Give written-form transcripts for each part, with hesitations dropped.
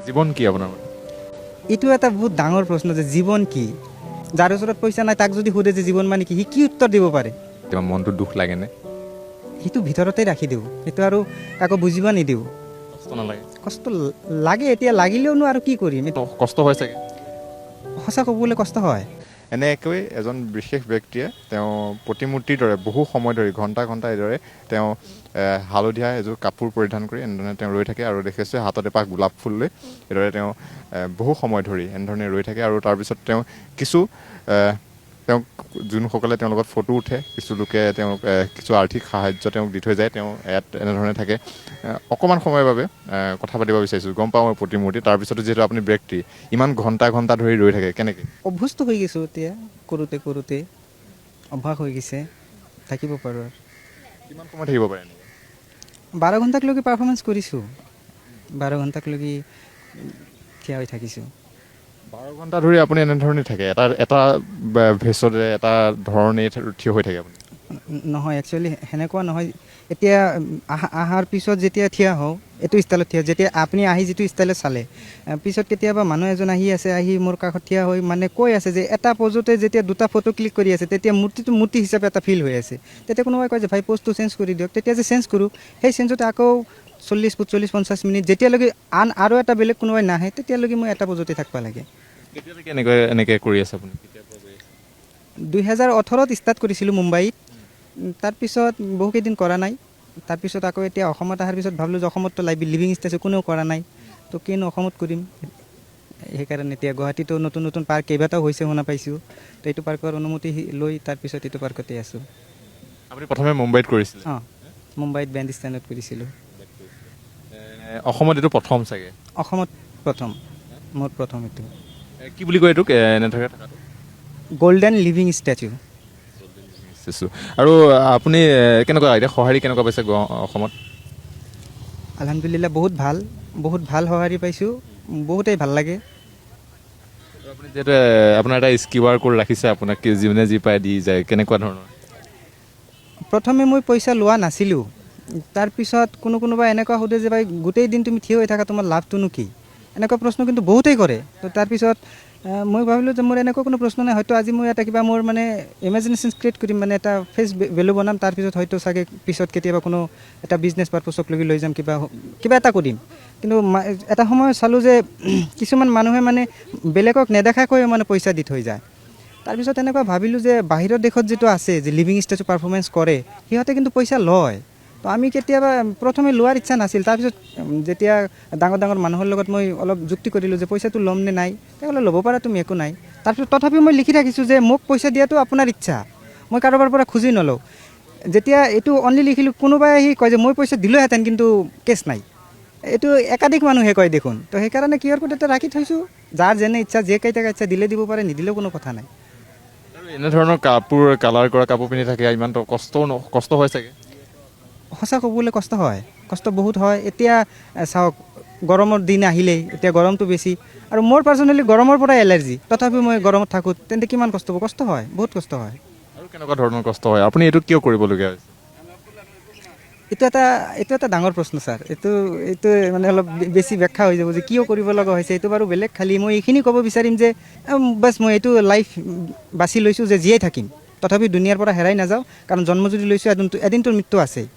জীৱন কি আপোনাৰ? এইটো এটা বহুত ডাঙৰ প্ৰশ্ন যে জীৱন কি। যাৰ ওচৰত পইচা নাই তাক যদি সোধে যে জীৱন মানে কি, সি কি উত্তৰ দিব পাৰে? তোমাৰ মনটো দুখ লাগেনে? সেইটো ভিতৰতে ৰাখি দিওঁ, সেইটো আৰু কাকো বুজিব নিদিওঁ। কষ্ট নালাগে? কষ্ট লাগে, এতিয়া লাগিলেওনো আৰু কি কৰিম। কষ্ট হয় চাগে? সঁচা ক'বলৈ কষ্ট হয়। এনেকৈ এজন বিশেষ ব্যক্তিয়ে তেওঁ প্ৰতিমূৰ্তিৰ দৰে বহু সময় ধৰি ঘণ্টা ঘণ্টা এইদৰে তেওঁ হালধীয়া এযোৰ কাপোৰ পৰিধান কৰি এনেধৰণে তেওঁ ৰৈ থাকে আৰু দেখিছে হাতত এপাহ গোলাপ ফুল লৈ এইদৰে তেওঁ বহু সময় ধৰি এনেধৰণে ৰৈ থাকে। আৰু তাৰপিছত তেওঁ কিছু তেওঁক যোনসকলে তেওঁৰ লগত ফটো উঠে, কিছু লোকে তেওঁক কিছু আৰ্থিক সাহাৰ্য তেওঁক দি থৈ যায়। তেওঁ ইয়াত এনেধৰণে থাকে। অকণমান সময়ৰ বাবে কথা পাতিব বিচাৰিছোঁ। গম পাওঁ মই প্ৰতিমূৰ্তি, তাৰপিছতো যিহেতু আপুনি ব্যক্তি ইমান ঘণ্টা ঘণ্টা ধৰি ৰৈ থাকে, কেনেকৈ? অভ্যস্ত হৈ গৈছোঁ এতিয়া, কৰোঁতে কৰোঁতে অভ্যাস হৈ গৈছে, থাকিব পাৰোঁ আৰু। কিমান সময় থাকিব পাৰে? 12 ঘণ্টাকলৈকে পাৰফৰ্মেঞ্চ কৰিছোঁ, 12 ঘণ্টাকলৈকে থিয় হৈ থাকিছোঁ। 12 ঘণ্টা ধৰি আপুনি এনেধৰণে থাকে, এটা ভেচতে এটা ধৰণে থিয় হৈ থাকে আপুনি? নহয়, একচুৱেলি সেনেকুৱা নহয়। এতিয়া অহাৰ পিছত যেতিয়া থিয় হওঁ, এইটো ষ্টাইলত থিয়, যেতিয়া আপুনি আহি যিটো ষ্টাইলত চালে, পিছত কেতিয়াবা মানুহ এজন আহি মোৰ কাষত থিয় হৈ মানে কৈ আছে যে এটা পজতে যেতিয়া দুটা ফটো ক্লিক কৰি আছে, তেতিয়া মূৰ্তিটো মূৰ্তি হিচাপে এটা ফিল হৈ আছে। তেতিয়া কোনোবাই কয় যে ভাই প'জটো চেঞ্জ কৰি দিয়ক। তেতিয়া যে চেঞ্জ কৰোঁ, সেই চেঞ্জতে আকৌ 40-50 মিনিট যেতিয়ালৈকে আৰু এটা বেলেগ কোনোবাই নাহে, তেতিয়ালৈকে মই এটা পজতে থাকিব লাগে। কেতিয়ালৈকে এনেকৈ কৰি আছে আপুনি? 2018ত ষ্টাৰ্ট কৰিছিলোঁ মুম্বাইত, তাৰপিছত বহুকেইদিন কৰা নাই। তাৰপিছত আকৌ এতিয়া অসমত অহাৰ পিছত ভাবিলোঁ যে অসমততো লিভিং ষ্টেজো কোনেও কৰা নাই, তো কিনো অসমত কৰিম। সেইকাৰণে এতিয়া গুৱাহাটীতো নতুন নতুন পাৰ্ক কেইবাটাও হৈছে শুনা পাইছোঁ, তো এইটো পাৰ্কৰ অনুমতি লৈ তাৰপিছত এইটো পাৰ্কতে আছোঁ। আপুনি প্ৰথমে মুম্বাইত কৰিছিলে? অঁ, মুম্বাইত বেণ্ড ষ্টেণ্ডত কৰিছিলোঁ। অসমত এইটো প্ৰথম চাগে? অসমত প্ৰথম, মোৰ প্ৰথম এইটো। কি বুলি কয় এইটোক এনেদৰে থকাটো? Golden living statue. আৰু আপুনি কেনেকুৱা এতিয়া সঁহাৰি কেনেকুৱা পাইছে অসমত? আলহামদুলিল্লাহ বহুত ভাল সঁহাৰি পাইছোঁ, বহুতেই ভাল লাগে। আপুনি যিহেতু আপোনাৰ এটা QR কোড ৰাখিছে, আপোনাক যিমানে যি পায় দি যায়, কেনেকুৱা ধৰণৰ? প্ৰথমে মই পইচা লোৱা নাছিলোঁ, তাৰপিছত কোনোবাই এনেকুৱা সোধে যে ভাই গোটেই দিন তুমি থিয় হৈ থাকা, তোমাৰ লাভটোনো কি? এনেকুৱা প্ৰশ্ন কিন্তু বহুতেই কৰে। তো তাৰপিছত মই ভাবিলোঁ যে মোৰ এনেকুৱা কোনো প্ৰশ্ন নাই, হয়তো আজি মই এটা কিবা মোৰ মানে ইমেজিনেশ্যন ক্ৰিয়েট কৰিম, মানে এটা ফেচ ভেলু বনাম, তাৰপিছত হয়তো চাগে পিছত কেতিয়াবা কোনো এটা বিজনেছ পাৰ্পছক লৈ যাম, কিবা এটা কৰিম। কিন্তু এটা সময় চালোঁ যে কিছুমান মানুহে মানে বেলেগক নেদেখাকৈ মানে পইচা দি থৈ যায়। তাৰপিছত এনেকুৱা ভাবিলোঁ যে বাহিৰৰ দেশত যিটো আছে যে লিভিং ষ্টেজু পাৰফৰ্মেঞ্চ কৰে, সিহঁতে কিন্তু পইচা লয়। তো আমি কেতিয়াবা প্ৰথমে লোৱাৰ ইচ্ছা নাছিল, তাৰপিছত যেতিয়া ডাঙৰ ডাঙৰ মানুহৰ লগত মই অলপ যুক্তি কৰিলোঁ যে পইচাটো ল'ম নে নাই, তেওঁলোকে ল'ব পাৰা তুমি, একো নাই। তাৰপিছত তথাপিও মই লিখি ৰাখিছোঁ যে মোক পইচা দিয়াটো আপোনাৰ ইচ্ছা, মই কাৰোবাৰ পৰা খুজি নলওঁ। যেতিয়া এইটো অনলি লিখিলোঁ, কোনোবাই আহি কয় যে মই পইচা দিলোঁহেঁতেন কিন্তু কেছ নাই। এইটো একাধিক মানুহে কয় দেখোন। তো সেইকাৰণে QR কোড এটা ৰাখি থৈছোঁ, যাৰ যেনে ইচ্ছা, যে কেইটাকা ইচ্ছা দিলে দিব পাৰে, নিদিলেও কোনো কথা নাই। আৰু এনেধৰণৰ কাপোৰ, কালাৰ কৰা কাপোৰ পিন্ধি থাকে, ইমান কষ্ট হয় চাগে? সঁচা ক'বলৈ কষ্ট হয়, কষ্ট বহুত হয়। এতিয়া চাওক, গৰমৰ দিন আহিলেই, এতিয়া গৰমটো বেছি, আৰু মোৰ পাৰ্চনেলি গৰমৰ পৰাই এলাৰ্জি, তথাপিও মই গৰমত থাকোঁ, তেন্তে কিমান কষ্ট হ'ব? কষ্ট হয়, বহুত কষ্ট হয়। আৰু কেনেকুৱা ধৰণৰ কষ্ট হয়? আপুনি এইটো কিয় কৰিবলগীয়া হৈছে? এইটো এটা ডাঙৰ প্ৰশ্ন ছাৰ। এইটো মানে অলপ বেছি ব্যাখ্যা হৈ যাব যে কিয় কৰিব লগা হৈছে, এইটো বাৰু বেলেগ। খালি মই এইখিনি ক'ব বিচাৰিম যে বাছ মই এইটো লাইফ বাছি লৈছোঁ যে জীয়াই থাকিম, তথাপি দুনীয়াৰ পৰা হেৰাই নাযাওঁ, কাৰণ জন্ম যদি লৈছোঁ এদিনটো মৃত্যু আছেই।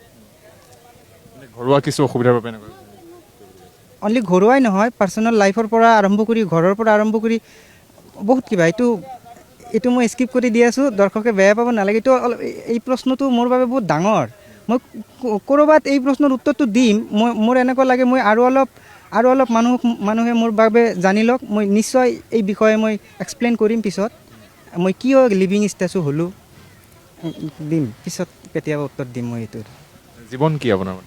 ঘৰুৱা কিছু অসুবিধাৰ বাবে এনেকুৱা? অনলি ঘৰুৱাই নহয়, পাৰ্চনেল লাইফৰ পৰা আৰম্ভ কৰি, ঘৰৰ পৰা আৰম্ভ কৰি বহুত কিবা। এইটো মই স্কিপ কৰি দি আছোঁ, দৰ্শকে বেয়া পাব নালাগে। এই প্ৰশ্নটো মোৰ বাবে বহুত ডাঙৰ। মই ক'ৰবাত এই প্ৰশ্নৰ উত্তৰটো দিম, মোৰ এনেকুৱা লাগে মই আৰু অলপ মানুহে মোৰ বাবে জানি লওক। মই নিশ্চয় এই বিষয়ে মই এক্সপ্লেইন কৰিম পিছত, মই কিয় লিভিং ষ্টেচু হ'লোঁ, দিম পিছত কেতিয়াবা উত্তৰ দিম মই এইটোৰ। জীৱন কি আপোনাৰ?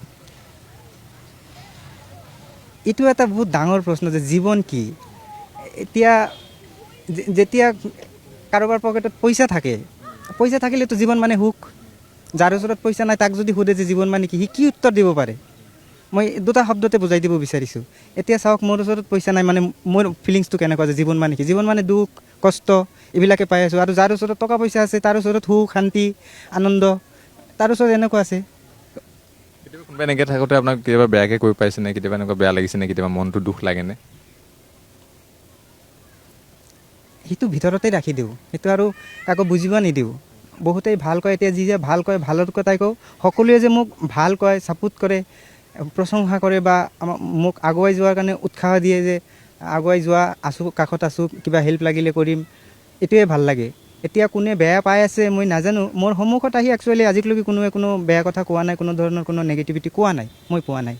এইটো এটা বহুত ডাঙৰ প্ৰশ্ন যে জীৱন কি। এতিয়া যেতিয়া কাৰোবাৰ পকেটত পইচা থাকিলেতো জীৱন মানে সুখ। যাৰ ওচৰত পইচা নাই তাক যদি সোধে যে জীৱন মানে কি, সি কি উত্তৰ দিব পাৰে? মই দুটা শব্দতে বুজাই দিব বিচাৰিছোঁ। এতিয়া চাওক, মোৰ ওচৰত পইচা নাই, মানে মোৰ ফিলিংছটো কেনেকুৱা যে জীৱন মানে কি? জীৱন মানে দুখ, কষ্ট, এইবিলাকে পাই আছোঁ। আৰু যাৰ ওচৰত টকা পইচা আছে, তাৰ ওচৰত সুখ, শান্তি, আনন্দ, তাৰ ওচৰত এনেকুৱা আছে। কেতিয়াবা কোনোবাই এনেকৈ থাকোঁতে আপোনাক কেতিয়াবা বেয়াকৈ কৈ পাইছেনে? কেতিয়াবা এনেকুৱা বেয়া লাগিছেনে? কেতিয়াবা মনটো দুখ লাগেনে? সেইটো ভিতৰতে ৰাখি দিওঁ, সেইটো আৰু কাকো বুজিব নিদিওঁ। বহুতেই ভাল কয়, এতিয়া যি যে ভাল কয় ভালৰ কথাই কওঁ। সকলোৱে যে মোক ভাল কয়, ছাপোৰ্ট কৰে, প্ৰশংসা কৰে বা মোক আগুৱাই যোৱাৰ কাৰণে উৎসাহ দিয়ে যে আগুৱাই যোৱা, আছোঁ কাষত আছোঁ, কিবা হেল্প লাগিলে কৰিম, এইটোৱে ভাল লাগে। এতিয়া কোনে বেয়া পাই আছে মই নাজানো, মোৰ সন্মুখত আহি একচুৱেলি আজিলৈকে কোনোৱে কোনো বেয়া কথা কোৱা নাই, কোনো ধৰণৰ কোনো নেগেটিভিটি কোৱা নাই, মই পোৱা নাই।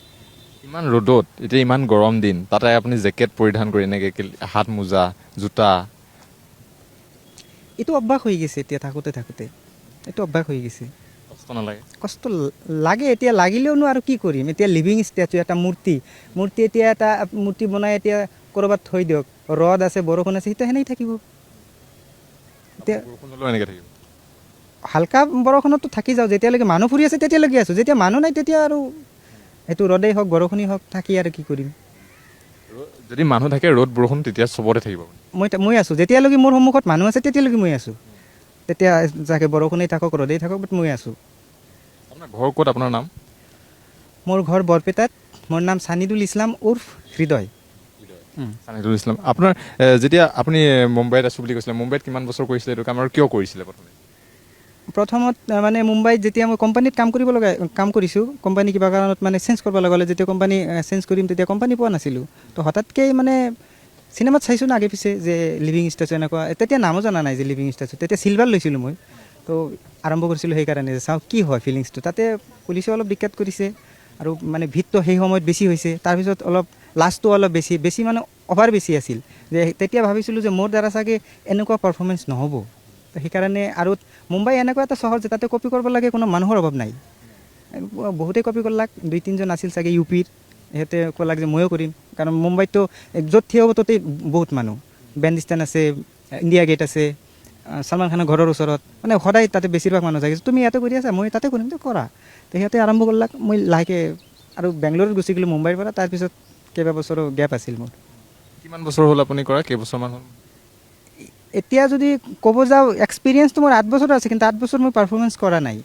ইমান ৰ'দত, এতিয়া ইমান গৰম দিন, তাতে আপুনি জেকেট পৰিধান কৰি এনেকৈ হাত মোজা, জোতা, এইটো অভ্যাস হৈ গৈছে, এতিয়া থাকোঁতে থাকোঁতে এইটো অভ্যাস হৈ গৈছে। কষ্ট নালাগে? কষ্ট লাগে, এতিয়া লাগিলেওনো আৰু কি কৰিম। এতিয়া লিভিং ষ্টেচু, এটা মূৰ্তি এতিয়া এটা মূৰ্তি বনাই এতিয়া ক'ৰবাত থৈ দিয়ক, ৰ'দ আছে বৰষুণ আছে, সেইটো সেনেকৈ থাকিব। এতিয়া বৰষুণ হ'লেও এনেকৈ থাকিব? হালকা বৰষুণতো থাকি যাওঁ, যেতিয়ালৈকে মানুহ ফুৰি আছে তেতিয়ালৈকে আছোঁ, যেতিয়া মানুহ নাই তেতিয়া আৰু সেইটো ৰ'দেই হওক বৰষুণেই হওক থাকি আৰু কি কৰিম। যদি মানুহ থাকে ৰ'দ বৰষুণ তেতিয়া চবতে থাকিব? মই আছোঁ, যেতিয়ালৈকে মোৰ সন্মুখত মানুহ আছে তেতিয়ালৈকে মই আছোঁ। তেতিয়া যাকে বৰষুণেই থাকক ৰ'দেই থাকক, বাট মই আছোঁ। আপোনাৰ ঘৰ ক'ত, আপোনাৰ নাম? মোৰ ঘৰ বৰপেটাত, মোৰ নাম ছানিদুল ইছলাম উৰ্ফ হৃদয়। ছানিদুল ইছলাম। আপোনাৰ যেতিয়া আপুনি মুম্বাইত আছোঁ বুলি কৈছিলে, মুম্বাইত কিমান বছৰ কৰিছিলে এইটো কাম আৰু কিয় কৰিছিলে প্ৰথমে? প্ৰথমত মানে মুম্বাইত যেতিয়া মই কোম্পানীত কাম কৰিছোঁ, কোম্পানী কিবা কাৰণত মানে চেঞ্জ কৰিব লগা হ'লে, যেতিয়া কোম্পানী চেঞ্জ কৰিম তেতিয়া কোম্পানী পোৱা নাছিলোঁ। তো হঠাৎকৈ মানে চিনেমাত চাইছোঁ না আগে পিছে যে লিভিং ষ্টেচু এনেকুৱা, তেতিয়া নামো জনা নাই যে লিভিং ষ্টেচু, তেতিয়া চিলভাৰ লৈছিলোঁ মই। তো আৰম্ভ কৰিছিলোঁ সেইকাৰণে যে চাওঁ কি হয় ফিলিংছটো। তাতে পুলিচে অলপ ডিক্টেট কৰিছে আৰু মানে ভিৰটো সেই সময়ত বেছি হৈছে, তাৰপিছত অলপ লাজটো অলপ বেছি মানে অভাৰ বেছি আছিল, যে তেতিয়া ভাবিছিলোঁ যে মোৰ দ্বাৰা চাগে এনেকুৱা পাৰফৰ্মেঞ্চ নহ'ব। তো সেইকাৰণে আৰু মুম্বাই এনেকুৱা এটা চহৰ যে তাতে কপি কৰিব লাগে কোনো মানুহৰ অভাৱ নাই। বহুতেই কপি কৰলাক, 2-3জন আছিল চাগে ইউপিৰ, সিহঁতে ক'লাক যে ময়ো কৰিম। কাৰণ মুম্বাইততো য'ত থিয় হ'ব ত'তেই বহুত মানুহ, বেণ্ডষ্টেণ্ড আছে, ইণ্ডিয়া গেট আছে, ছলমান খানৰ ঘৰৰ ওচৰত, মানে সদায় তাতে বেছিভাগ মানুহ থাকে। তুমি ইয়াতে কৰি আছা, মই তাতে কৰিম, তো কৰা। তো সিহঁতে আৰম্ভ কৰলাক, মই লাহেকৈ আৰু বেংগলোৰত গুচি গ'লোঁ মুম্বাইৰ পৰা। তাৰপিছত কেইবাবছৰো গেপ আছিল মোৰ। কিমান বছৰ হ'ল আপুনি কৰা, কেইবছৰমান হ'ল? এতিয়া যদি ক'ব যাওঁ এক্সপিৰিয়েঞ্চটো মোৰ 8 বছৰ আছে, কিন্তু 8 বছৰ মই পাৰফৰ্মেঞ্চ কৰা নাই।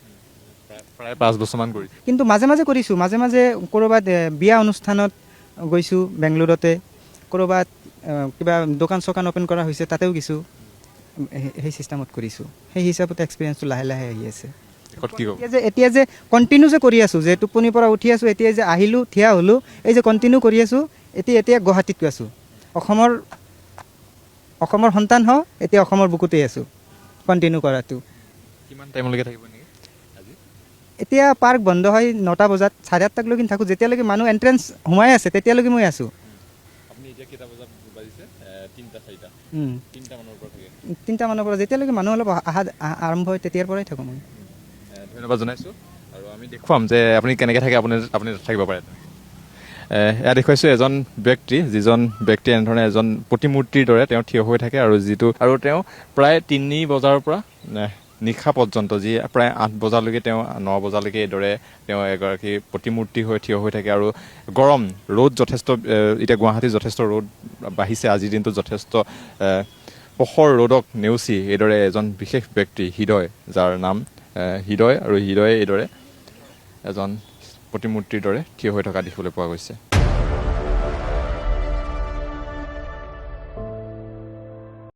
প্ৰায় 5 বছৰমান কৰিছে। কিন্তু মাজে মাজে কৰিছোঁ, মাজে মাজে ক'ৰবাত বিয়া অনুষ্ঠানত গৈছোঁ বেংগলোৰতে, ক'ৰবাত কিবা দোকান চোকান অ'পেন কৰা হৈছে তাতেও গৈছোঁ, সেই চিষ্টেমত কৰিছোঁ। সেই হিচাপত এক্সপিৰিয়েঞ্চটো লাহে লাহে আহি আছে। কি ক'ব? এতিয়া যে কণ্টিনিউ যে কৰি আছোঁ, যে টোপনিৰ পৰা উঠি আছোঁ, এতিয়া যে আহিলোঁ থিয়া হ'লোঁ, এই যে কণ্টিনিউ কৰি আছোঁ, এতিয়া গুৱাহাটীত আছোঁ, অসমৰ সন্তান হওঁ, এতিয়া অসমৰ বুকুতেই আছোঁ কণ্টিনিউ কৰাটো। কিমান টাইমলৈকে থাকিব নেকি আজি? এতিয়া পাৰ্ক বন্ধ হয় 9টা বজাত, 8:30লৈকে থাকোঁ, যেতিয়ালৈকে মানুহ এণ্ট্ৰেঞ্চ সোমাই আছে তেতিয়ালৈকে মই আছোঁ। আপুনি এতিয়া কেইটা বজাত বাজিছে? 3-4টা। 3টা মানৰ পৰা থাকে? 3টা মানৰ পৰা যেতিয়ালৈকে মানুহ অলপ আৰম্ভ হয় তেতিয়াৰ পৰাই থাকোঁ মই। ধন্যবাদ জনাইছোঁ, আৰু আমি দেখুৱাম যে আপুনি কেনেকৈ থাকে, আপুনি থাকিব পাৰে। এয়া দেখুৱাইছোঁ এজন ব্যক্তি, যিজন ব্যক্তি এনেধৰণে এজন প্ৰতিমূৰ্তিৰ দৰে তেওঁ থিয় হৈ থাকে, আৰু তেওঁ প্ৰায় 3 বজাৰ পৰা নিশা পৰ্যন্ত, যি প্ৰায় 8 বজালৈকে, তেওঁ 9 বজালৈকে এইদৰে তেওঁ এগৰাকী প্ৰতিমূৰ্তি হৈ থিয় হৈ থাকে। আৰু গৰম ৰ'দ যথেষ্ট, এতিয়া গুৱাহাটীত যথেষ্ট ৰ'দ বাঢ়িছে, আজিৰ দিনটো যথেষ্ট প্ৰখৰ ৰ'দক নেওচি এইদৰে এজন বিশেষ ব্যক্তি হৃদয়, যাৰ নাম হৃদয়, আৰু হৃদয়ে এইদৰে এজন প্ৰতিমূৰ্তিৰ দৰে থিয় হৈ থকা দেখিবলৈ পোৱা গৈছে।